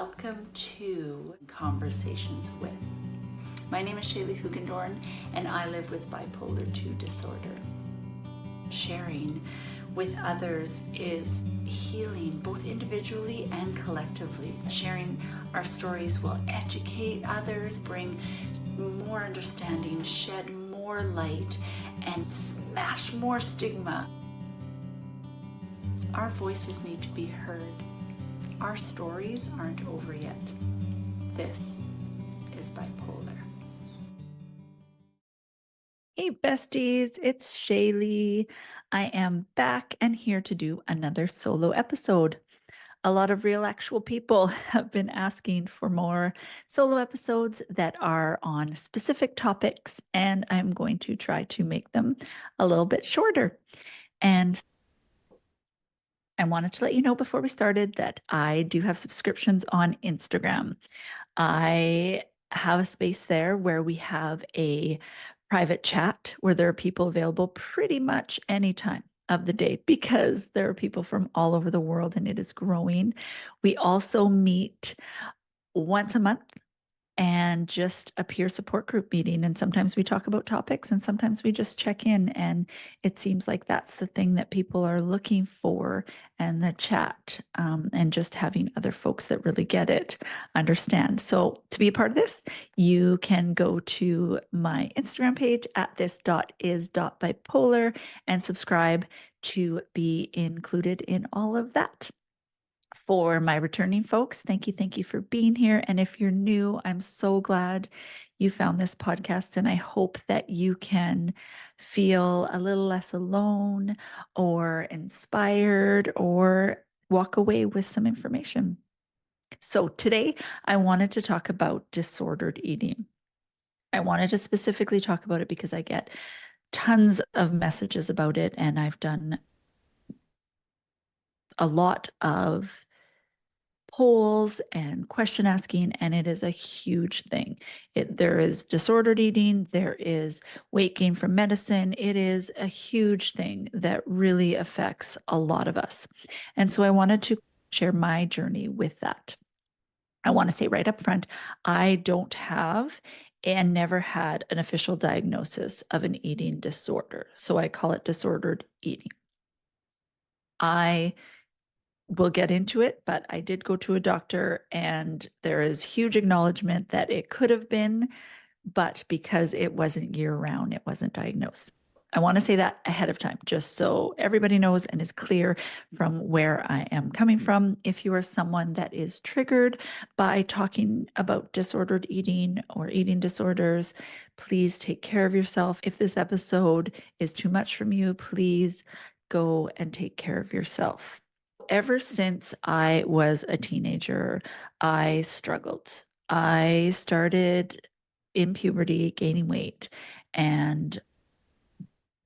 Welcome to Conversations With. My name is Shaley and I live with bipolar 2 disorder. Sharing with others is healing, both individually and collectively. Sharing our stories will educate others, bring more understanding, shed more light, and smash more stigma. Our voices need to be heard. Our stories aren't over yet. This is Bipolar. Hey besties, it's Shaley. I am back and here to do another solo episode. A lot of real actual people have been asking for more solo episodes that are on specific topics, and I'm going to try to make them a little bit shorter. And I wanted to let you know before we started that I do have subscriptions on Instagram. I have a space there where we have a private chat where there are people available pretty much any time of the day because there are people from all over the world and it is growing. We also meet once a month and just a peer support group meeting. And sometimes we talk about topics and sometimes we just check in. And it seems like that's the thing that people are looking for, and the chat and just having other folks that really get it understand. So to be a part of this, you can go to my Instagram page at this.is.bipolar and subscribe to be included in all of that. For my returning folks, thank you for being here. And if you're new, I'm so glad you found this podcast, and I hope that you can feel a little less alone or inspired or walk away with some information. So today I wanted to talk about disordered eating. I wanted to specifically talk about it because I get tons of messages about it, and I've done a lot of polls and question asking, and it is a huge thing. There is disordered eating, there is weight gain from medicine. It is a huge thing that really affects a lot of us. And so I wanted to share my journey with that. I want to say right up front, I don't have and never had an official diagnosis of an eating disorder. So I call it disordered eating. I will get into it, but I did go to a doctor, and there is huge acknowledgement that it could have been, but because it wasn't year-round, it wasn't diagnosed. I want to say that ahead of time, just so everybody knows and is clear from where I am coming from. If you are someone that is triggered by talking about disordered eating or eating disorders, please take care of yourself. If this episode is too much from you, please go and take care of yourself. Ever since I was a teenager, I struggled. I started in puberty gaining weight and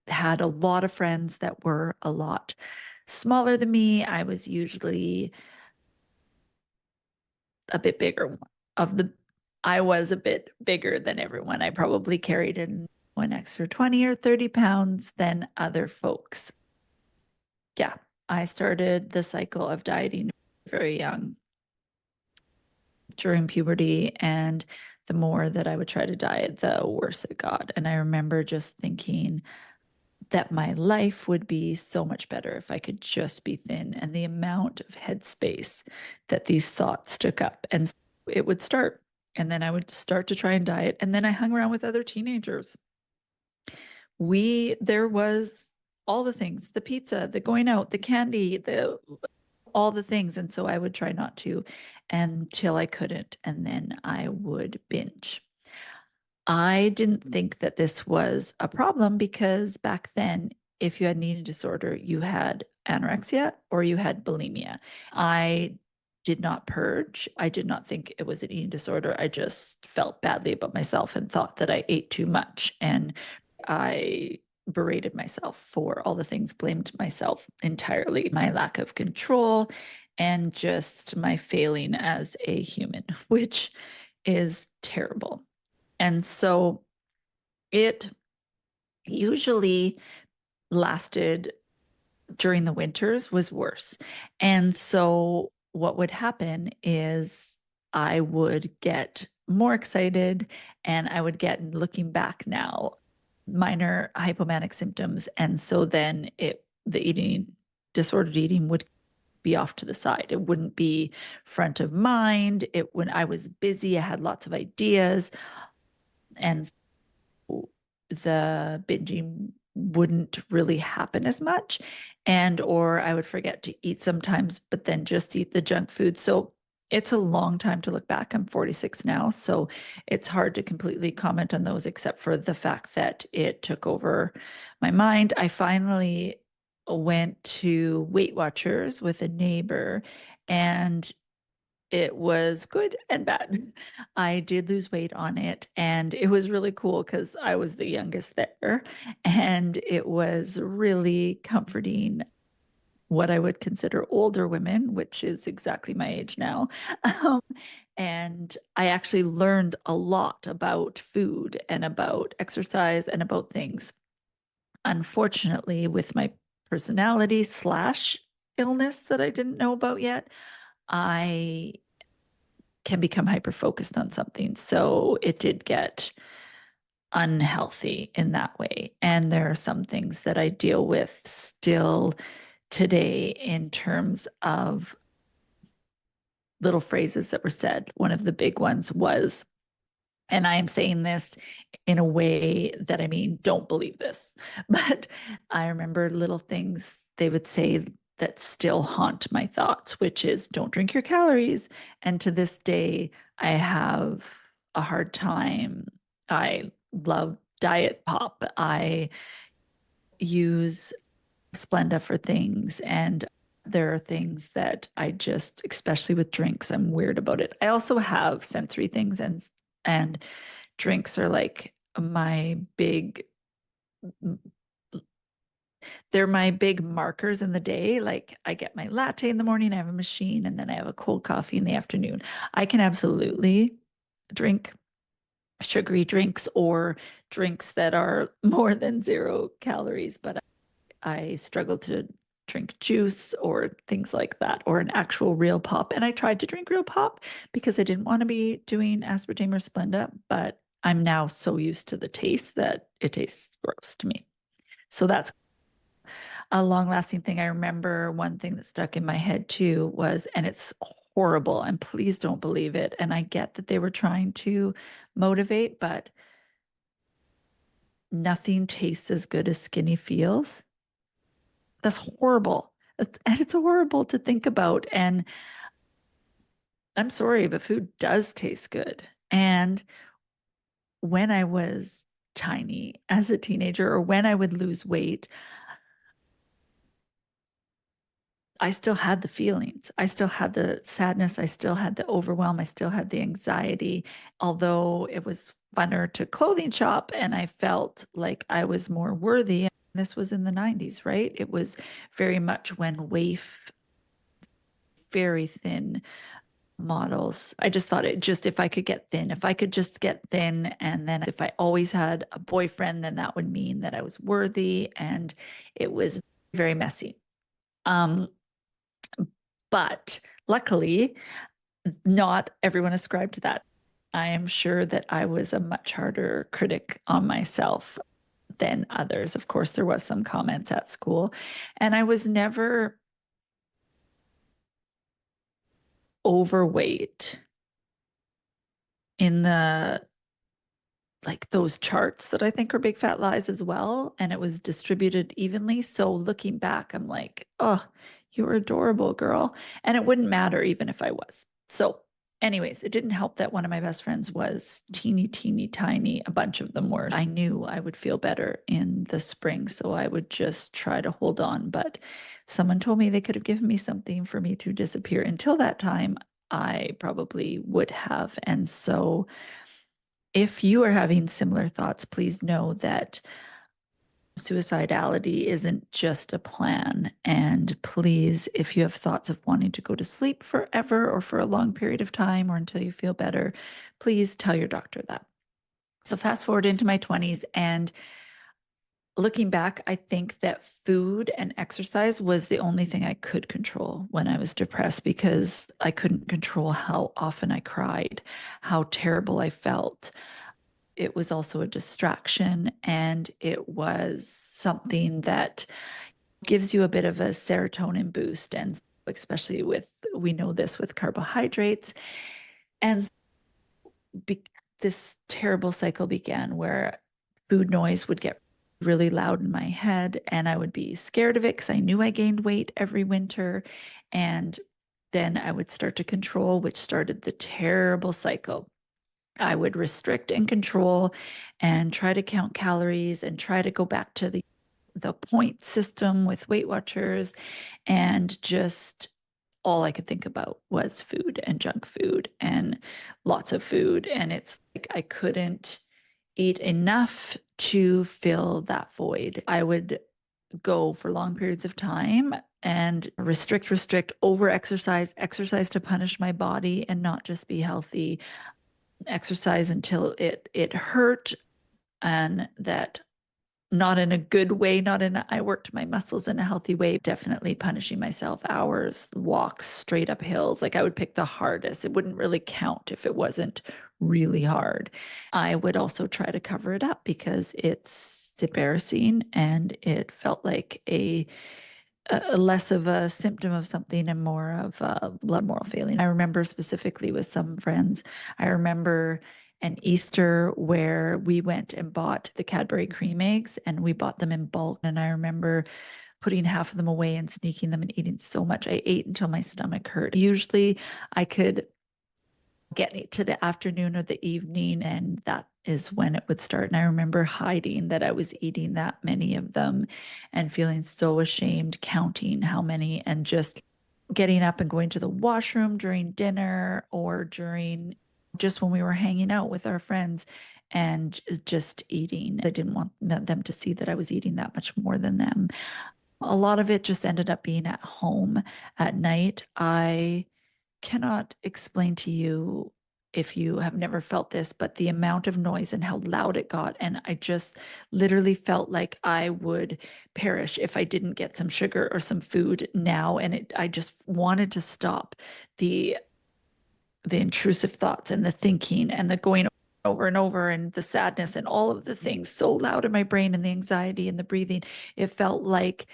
had a lot of friends that were a lot smaller than me. I was usually a bit bigger I was a bit bigger than everyone. I probably carried in one extra 20 or 30 pounds than other folks. Yeah, I started the cycle of dieting very young during puberty, and the more that I would try to diet, the worse it got. And I remember just thinking that my life would be so much better if I could just be thin, and the amount of headspace that these thoughts took up. And it would start, and then I would start to try and diet, and then I hung around with other teenagers. There was all the things, the pizza, the going out, the candy, all the things. And so I would try not to until I couldn't, and then I would binge. I didn't think that this was a problem because back then, if you had an eating disorder, you had anorexia or you had bulimia. I did not purge. I did not think it was an eating disorder. I just felt badly about myself and thought that I ate too much. And I berated myself for all the things, blamed myself entirely, my lack of control, and just my failing as a human, which is terrible. And so it usually lasted during the winters, was worse. And so what would happen is I would get more excited and I would get, looking back now, minor hypomanic symptoms. And so then the disordered eating would be off to the side. It wouldn't be front of mind. When I was busy, I had lots of ideas. And the binging wouldn't really happen as much, and or I would forget to eat sometimes but then just eat the junk food. So it's a long time to look back. I'm 46 now, so it's hard to completely comment on those except for the fact that it took over my mind. I finally went to Weight Watchers with a neighbor, and it was good and bad. I did lose weight on it, and it was really cool because I was the youngest there. And it was really comforting what I would consider older women, which is exactly my age now. Um, and I actually learned a lot about food and about exercise and about things. Unfortunately, with my personality slash illness that I didn't know about yet, I can become hyper focused on something. So it did get unhealthy in that way. And there are some things that I deal with still today in terms of little phrases that were said. One of the big ones was, and I am saying this in a way that I mean, don't believe this, but I remember little things they would say that still haunt my thoughts, which is don't drink your calories. And to this day, I have a hard time. I love diet pop. I use Splenda for things. And there are things that I just, especially with drinks, I'm weird about it. I also have sensory things, and drinks are like my big they're my big markers in the day. Like I get my latte in the morning, I have a machine, and then I have a cold coffee in the afternoon. I can absolutely drink sugary drinks or drinks that are more than 0 calories, but I struggle to drink juice or things like that, or an actual real pop. And I tried to drink real pop because I didn't want to be doing aspartame or Splenda, but I'm now so used to the taste that it tastes gross to me. So that's a long lasting thing. I remember one thing that stuck in my head too was, and it's horrible, and please don't believe it. And I get that they were trying to motivate, but nothing tastes as good as skinny feels. That's horrible. And it's horrible to think about. And I'm sorry, but food does taste good. And when I was tiny as a teenager, or when I would lose weight, I still had the feelings. I still had the sadness. I still had the overwhelm. I still had the anxiety. Although it was funner to clothing shop and I felt like I was more worthy. This was in the 90s, right? It was very much when waif, very thin models. I just thought if I could get thin, if I could just get thin, and then if I always had a boyfriend, then that would mean that I was worthy. And it was very messy. Um, but luckily, not everyone ascribed to that. I am sure that I was a much harder critic on myself than others. Of course, there was some comments at school, and I was never overweight in the like those charts that I think are big fat lies as well. And it was distributed evenly. So looking back, I'm like, oh, you were adorable, girl. And it wouldn't matter even if I was. So, anyways, it didn't help that one of my best friends was teeny, teeny, tiny. A bunch of them were. I knew I would feel better in the spring. So I would just try to hold on. But someone told me they could have given me something for me to disappear. Until that time, I probably would have. And so, if you are having similar thoughts, please know that suicidality isn't just a plan. And please, if you have thoughts of wanting to go to sleep forever or for a long period of time or until you feel better, please tell your doctor that. So, fast forward into my 20s, and Looking back, I think that food and exercise was the only thing I could control when I was depressed because I couldn't control how often I cried, how terrible I felt. It was also a distraction, and it was something that gives you a bit of a serotonin boost. And especially with, we know this with carbohydrates. And be, this terrible cycle began where food noise would get really loud in my head, and I would be scared of it because I knew I gained weight every winter. And then I would start to control, which started the terrible cycle. I would restrict and control and try to count calories and try to go back to the point system with Weight Watchers, and just all I could think about was food and junk food and lots of food. And it's like I couldn't eat enough to fill that void. I would go for long periods of time and restrict, over exercise, exercise to punish my body and not just be healthy, exercise until it hurt, and that not in a good way, not in I worked my muscles in a healthy way, definitely punishing myself, hours, walks straight up hills. Like I would pick the hardest. It wouldn't really count if it wasn't really hard. I would also try to cover it up because it's embarrassing and it felt like a less of a symptom of something and more of a blood moral failing. I remember specifically with some friends, I remember an Easter where we went and bought the Cadbury cream eggs, and we bought them in bulk. And I remember putting half of them away and sneaking them and eating so much. I ate until my stomach hurt. Usually I could get to the afternoon or the evening, and that is when it would start. And I remember hiding that I was eating that many of them and feeling so ashamed, counting how many, and just getting up and going to the washroom during dinner or during just when we were hanging out with our friends and just eating. I didn't want them to see that I was eating that much more than them. A lot of it just ended up being at home at night. I cannot explain to you if you have never felt this, but the amount of noise and how loud it got. And I just literally felt like I would perish if I didn't get some sugar or some food now. And I just wanted to stop the intrusive thoughts and the thinking and the going over and over and the sadness and all of the things so loud in my brain and the anxiety and the breathing. It felt like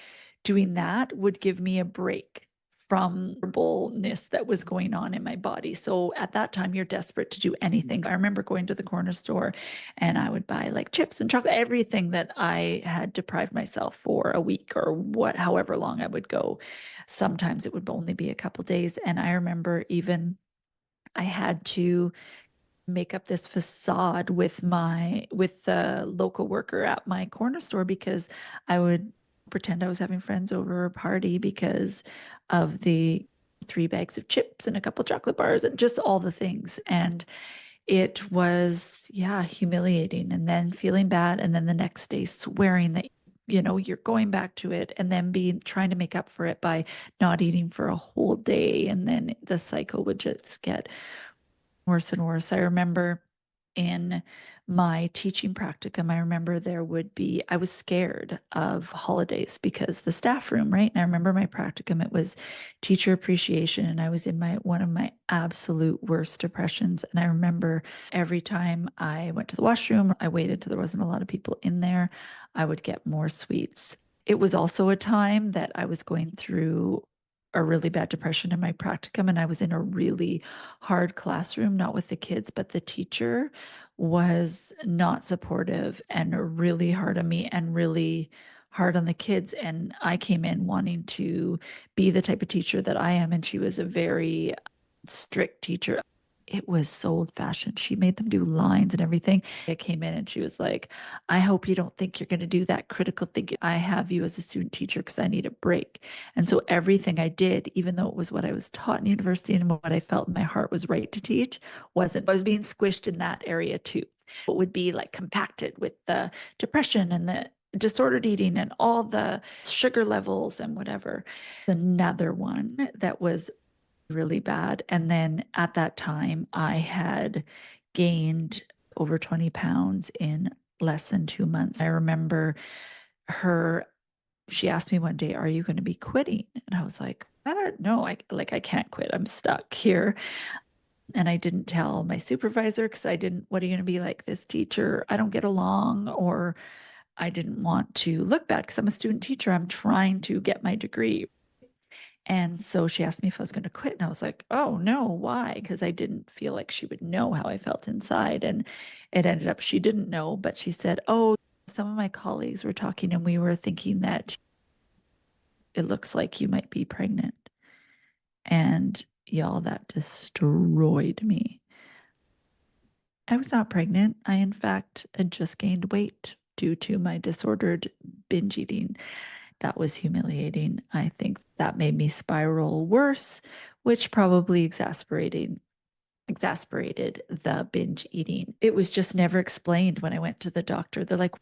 doing that would give me a break from the bullness that was going on in my body. So at that time, you're desperate to do anything. I remember going to the corner store and I would buy like chips and chocolate, everything that I had deprived myself for a week or however long I would go. Sometimes it would only be a couple days. And I remember even I had to make up this facade with the local worker at my corner store because I would pretend I was having friends over a party because of the 3 bags of chips and a couple chocolate bars and just all the things. And it was, yeah, humiliating. And then feeling bad. And then the next day swearing that, you're going back to it, and then trying to make up for it by not eating for a whole day. And then the cycle would just get worse and worse. I remember in my teaching practicum, I remember I was scared of holidays because the staff room, right? And I remember my practicum, it was teacher appreciation, and I was in one of my absolute worst depressions. And I remember every time I went to the washroom, I waited till there wasn't a lot of people in there, I would get more sweets. It was also a time that I was going through a really bad depression in my practicum, and I was in a really hard classroom, not with the kids, but the teacher was not supportive and really hard on me and really hard on the kids. And I came in wanting to be the type of teacher that I am, and she was a very strict teacher. It was so old fashioned. She made them do lines and everything. I came in and she was like, I hope you don't think you're going to do that critical thinking. I have you as a student teacher because I need a break. And so everything I did, even though it was what I was taught in university and what I felt in my heart was right to teach, wasn't. I was being squished in that area too. It would be like compacted with the depression and the disordered eating and all the sugar levels and whatever. Another one that was really bad. And then at that time, I had gained over 20 pounds in less than 2 months. I remember her she asked me one day, "Are you going to be quitting?" And I was like, no, I can't quit. I'm stuck here." And I didn't tell my supervisor because I didn't, what are you going to be like, this teacher? I don't get along, or I didn't want to look bad because I'm a student teacher. I'm trying to get my degree. And so she asked me if I was going to quit. And I was like, oh no, why? Because I didn't feel like she would know how I felt inside. And it ended up she didn't know, but she said, oh, some of my colleagues were talking and we were thinking that it looks like you might be pregnant. And y'all, that destroyed me. I was not pregnant. I, in fact, had just gained weight due to my disordered binge eating. That was humiliating. I think that made me spiral worse, which probably exasperated the binge eating. It was just never explained when I went to the doctor. They're like,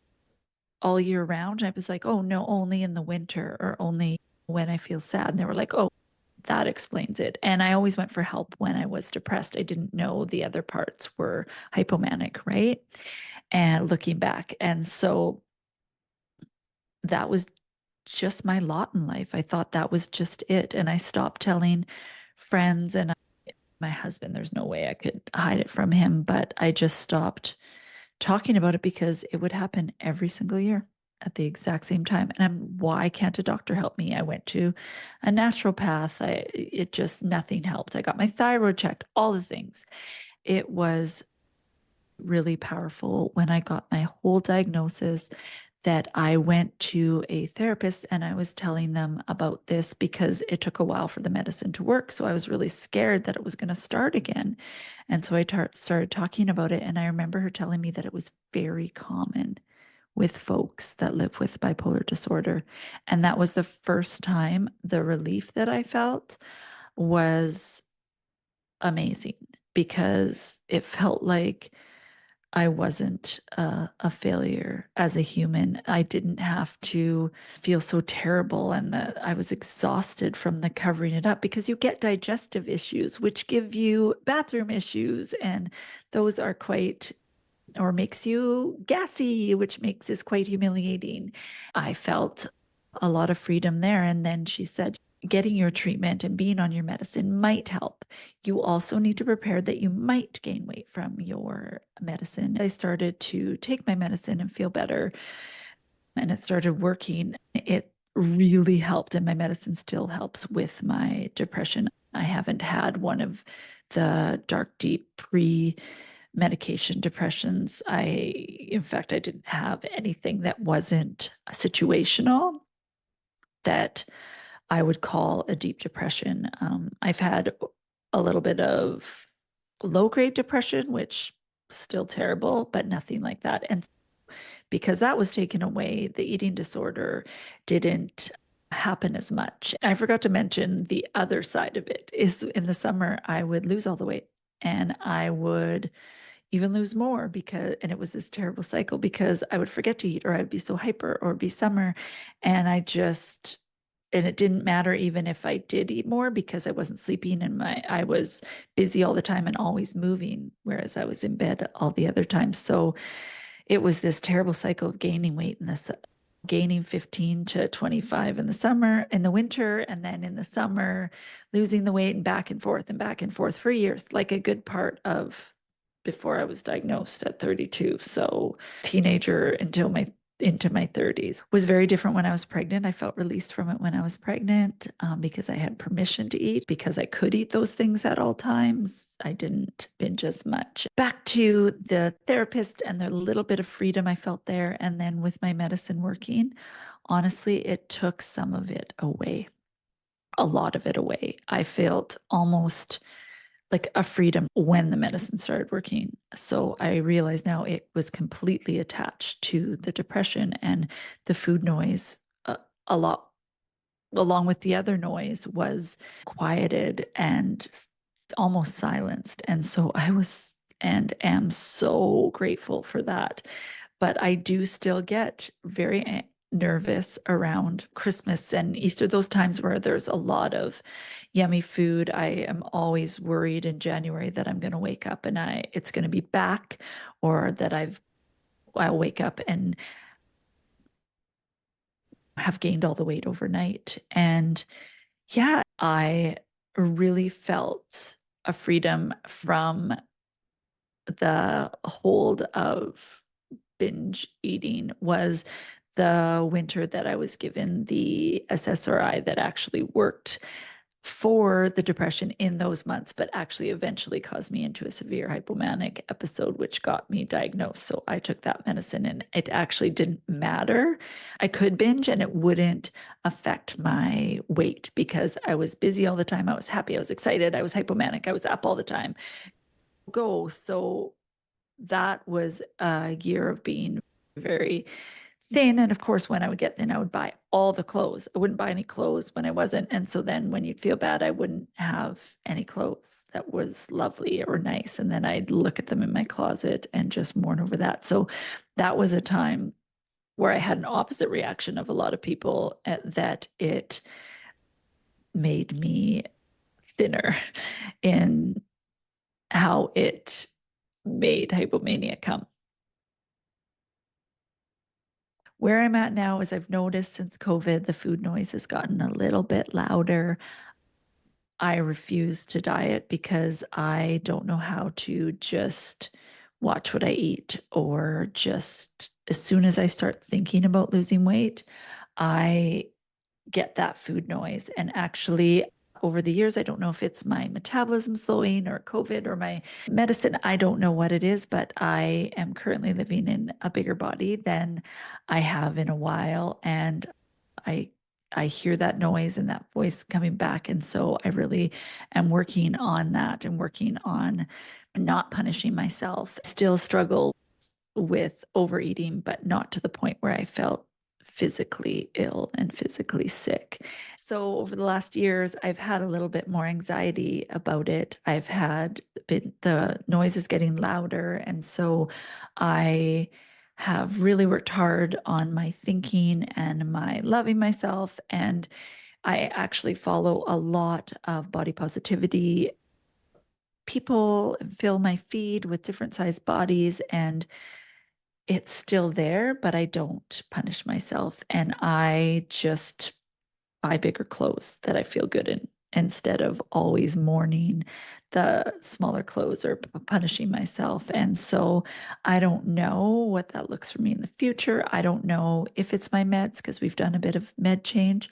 all year round. And I was like, oh no, only in the winter or only when I feel sad. And they were like, oh, that explains it. And I always went for help when I was depressed. I didn't know the other parts were hypomanic, right? And looking back. And so that was just my lot in life. I thought that was just it. And I stopped telling friends and my husband. There's no way I could hide it from him, but I just stopped talking about it because it would happen every single year at the exact same time. And why can't a doctor help me? I went to a naturopath. It just, nothing helped. I got my thyroid checked, all the things. It was really powerful when I got my whole diagnosis that I went to a therapist and I was telling them about this because it took a while for the medicine to work. So I was really scared that it was going to start again. And so I started talking about it. And I remember her telling me that it was very common with folks that live with bipolar disorder. And that was the first time the relief that I felt was amazing because it felt like I wasn't a failure as a human. I didn't have to feel so terrible and that I was exhausted from the covering it up because you get digestive issues, which give you bathroom issues, and those are quite, or makes you gassy, which makes is quite humiliating. I felt a lot of freedom there. And then she said, getting your treatment and being on your medicine might help. You also need to prepare that you might gain weight from your medicine. I started to take my medicine and feel better, and it started working. It really helped, and my medicine still helps with my depression. I haven't had one of the dark, deep pre medication depressions. In fact, I didn't have anything that wasn't situational that I would call a deep depression. I've had a little bit of low grade depression, which still terrible, but nothing like that. And because that was taken away, the eating disorder didn't happen as much. I forgot to mention the other side of it is in the summer, I would lose all the weight and I would even lose more because, and it was this terrible cycle because I would forget to eat or I'd be so hyper or be summer. And and it didn't matter even if I did eat more because I wasn't sleeping and I was busy all the time and always moving, whereas I was in bed all the other times. So it was this terrible cycle of gaining weight in this, gaining 15 to 25 in the summer, in the winter, and then in the summer, losing the weight and back and forth for years, like a good part of before I was diagnosed at 32. So teenager until my into my 30s was very different when I was pregnant. I felt released from it when I was pregnant because I had permission to eat, because I could eat those things at all times. I didn't binge as much. Back to the therapist and the little bit of freedom I felt there. And then with my medicine working, honestly, it took some of it away, a lot of it away. I felt almost like a freedom when the medicine started working. So I realize now it was completely attached to the depression, and the food noise, a lot along with the other noise, was quieted and almost silenced. And so I was and am so grateful for that. But I do still get very nervous around Christmas and Easter, those times where there's a lot of yummy food. I am always worried in January that I'm going to wake up and it's going to be back, or that I'll wake up and have gained all the weight overnight. And yeah, I really felt a freedom from the hold of binge eating was the winter that I was given the SSRI that actually worked for the depression in those months, but actually eventually caused me into a severe hypomanic episode, which got me diagnosed. So I took that medicine and it actually didn't matter. I could binge and it wouldn't affect my weight because I was busy all the time. I was happy. I was excited. I was hypomanic. I was up all the time. Go. So that was a year of being very thin. And of course, when I would get thin, I would buy all the clothes. I wouldn't buy any clothes when I wasn't. And so then when you'd feel bad, I wouldn't have any clothes that was lovely or nice. And then I'd look at them in my closet and just mourn over that. So that was a time where I had an opposite reaction of a lot of people that it made me thinner in how it made hypomania come. Where I'm at now is I've noticed since COVID, the food noise has gotten a little bit louder. I refuse to diet because I don't know how to just watch what I eat or just as soon as I start thinking about losing weight, I get that food noise. And actually, over the years, I don't know if it's my metabolism slowing or COVID or my medicine. I don't know what it is, but I am currently living in a bigger body than I have in a while. And I I hear that noise and that voice coming back. And so I really am working on that and working on not punishing myself. Still struggle with overeating, but not to the point where I felt physically ill and physically sick. So over the last years, I've had a little bit more anxiety about it. I've had been the noise is getting louder. And so I have really worked hard on my thinking and my loving myself. And I actually follow a lot of body positivity. People fill my feed with different sized bodies and it's still there, but I don't punish myself. And I just buy bigger clothes that I feel good in instead of always mourning the smaller clothes or punishing myself. And so I don't know what that looks for me in the future. I don't know if it's my meds because we've done a bit of med change,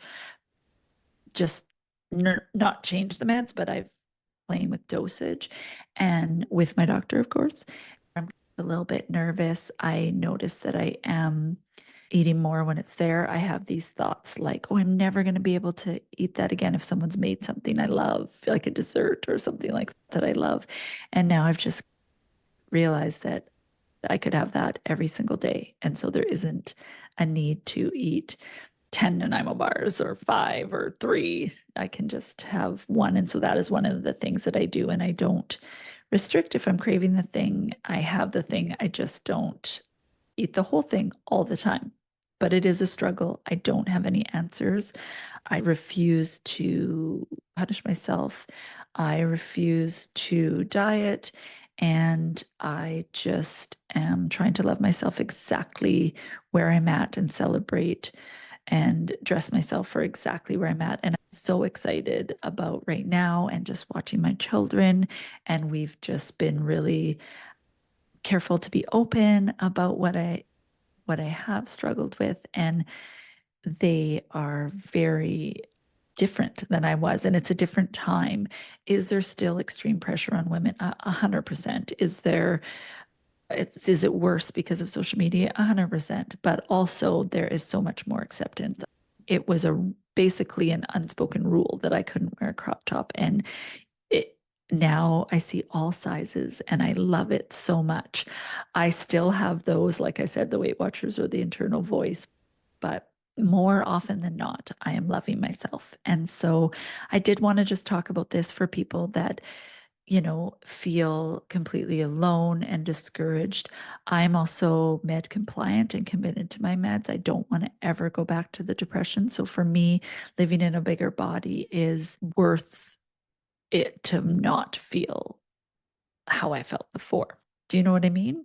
just not change the meds, but I've playing with dosage and with my doctor, of course. I'm a little bit nervous. I notice that I am eating more when it's there. I have these thoughts like, oh, I'm never going to be able to eat that again if someone's made something I love, like a dessert or something like that I love. And now I've just realized that I could have that every single day. And so there isn't a need to eat 10 Nanaimo bars or 5 or 3. I can just have one. And so that is one of the things that I do. And I don't restrict if I'm craving the thing. I have the thing. I just don't eat the whole thing all the time. But it is a struggle. I don't have any answers. I refuse to punish myself. I refuse to diet. And I just am trying to love myself exactly where I'm at and celebrate and dress myself for exactly where I'm at. And I'm so excited about right now and just watching my children. And we've just been really careful to be open about what I have struggled with. And they are very different than I was. And it's a different time. Is there still extreme pressure on women? 100%. Is it worse because of social media? 100%. But also there is so much more acceptance. It was basically an unspoken rule that I couldn't wear a crop top. And it now I see all sizes and I love it so much. I still have those, like I said, the Weight Watchers or the internal voice, but more often than not, I am loving myself. And so I did want to just talk about this for people that feel completely alone and discouraged. I'm also med compliant and committed to my meds. I don't want to ever go back to the depression. So for me, living in a bigger body is worth it to not feel how I felt before. Do you know what I mean?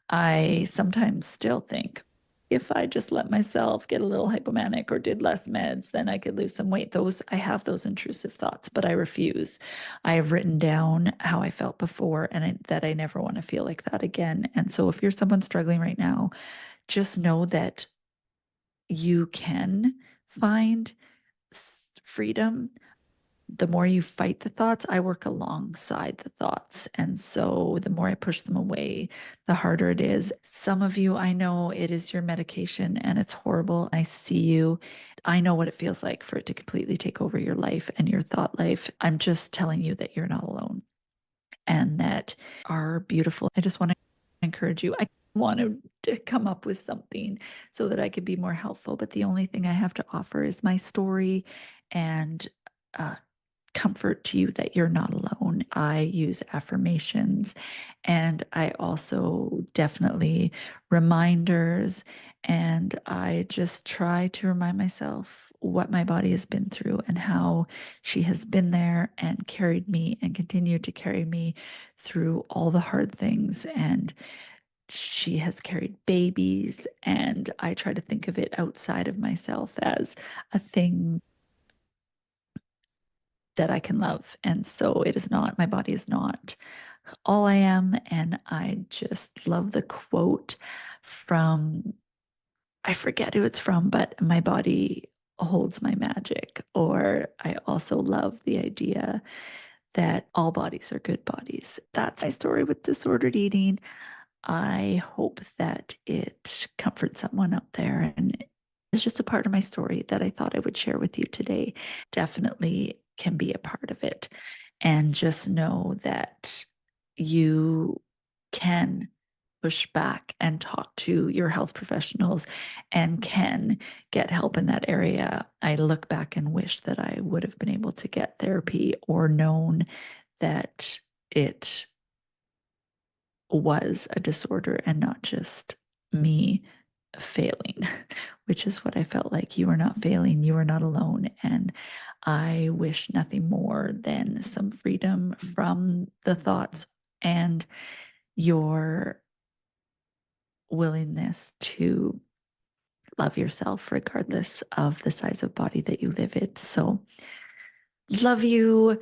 I sometimes still think, if I just let myself get a little hypomanic or did less meds, then I could lose some weight. I have those intrusive thoughts, but I refuse. I have written down how I felt before and that I never want to feel like that again. And so if you're someone struggling right now, just know that you can find freedom. The more you fight the thoughts, I work alongside the thoughts. And so the more I push them away, the harder it is. Some of you, I know it is your medication and it's horrible. I see you. I know what it feels like for it to completely take over your life and your thought life. I'm just telling you that you're not alone and that are beautiful. I just want to encourage you. I wanted to come up with something so that I could be more helpful, but the only thing I have to offer is my story and comfort to you that you're not alone. I use affirmations and I also definitely reminders. And I just try to remind myself what my body has been through and how she has been there and carried me and continued to carry me through all the hard things. And she has carried babies. And I try to think of it outside of myself as a thing that I can love. And so it is not, my body is not all I am. And I just love the quote from, I forget who it's from, but my body holds my magic. Or I also love the idea that all bodies are good bodies. That's my story with disordered eating. I hope that it comforts someone out there. And it's just a part of my story that I thought I would share with you today. Definitely can be a part of it. And just know that you can push back and talk to your health professionals and can get help in that area. I look back and wish that I would have been able to get therapy or known that it was a disorder and not just me failing, which is what I felt like. You are not failing, you are not alone. And I wish nothing more than some freedom from the thoughts and your willingness to love yourself regardless of the size of body that you live in. So, love you.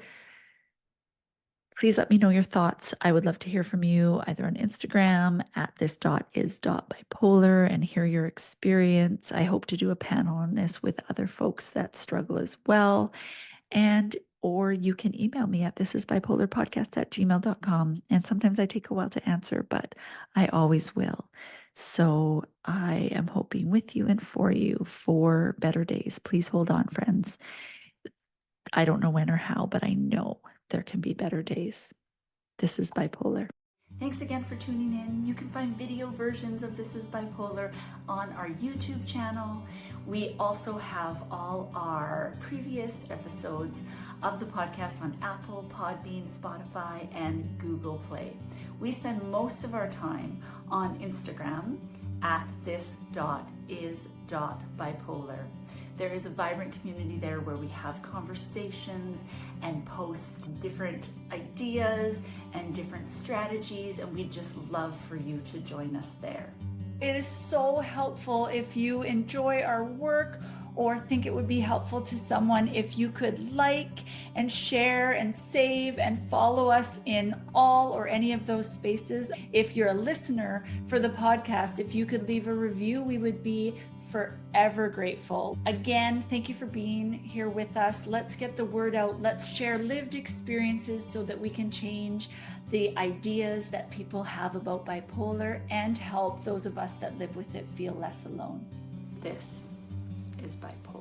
Please let me know your thoughts. I would love to hear from you either on Instagram at this.is.bipolar and hear your experience. I hope to do a panel on this with other folks that struggle as well. And or you can email me at thisisbipolarpodcast@gmail.com. And sometimes I take a while to answer, but I always will. So I am hoping with you and for you for better days. Please hold on, friends. I don't know when or how, but I know there can be better days. This is Bipolar. Thanks again for tuning in. You can find video versions of This is Bipolar on our YouTube channel. We also have all our previous episodes of the podcast on Apple, Podbean, Spotify, and Google Play. We spend most of our time on Instagram at this.is.bipolar. There is a vibrant community there where we have conversations and post different ideas and different strategies, and we'd just love for you to join us there. It is so helpful if you enjoy our work or think it would be helpful to someone if you could like and share and save and follow us in all or any of those spaces. If you're a listener for the podcast, if you could leave a review, we would be forever grateful. Again, thank you for being here with us. Let's get the word out. Let's share lived experiences so that we can change the ideas that people have about bipolar and help those of us that live with it feel less alone. This is Bipolar.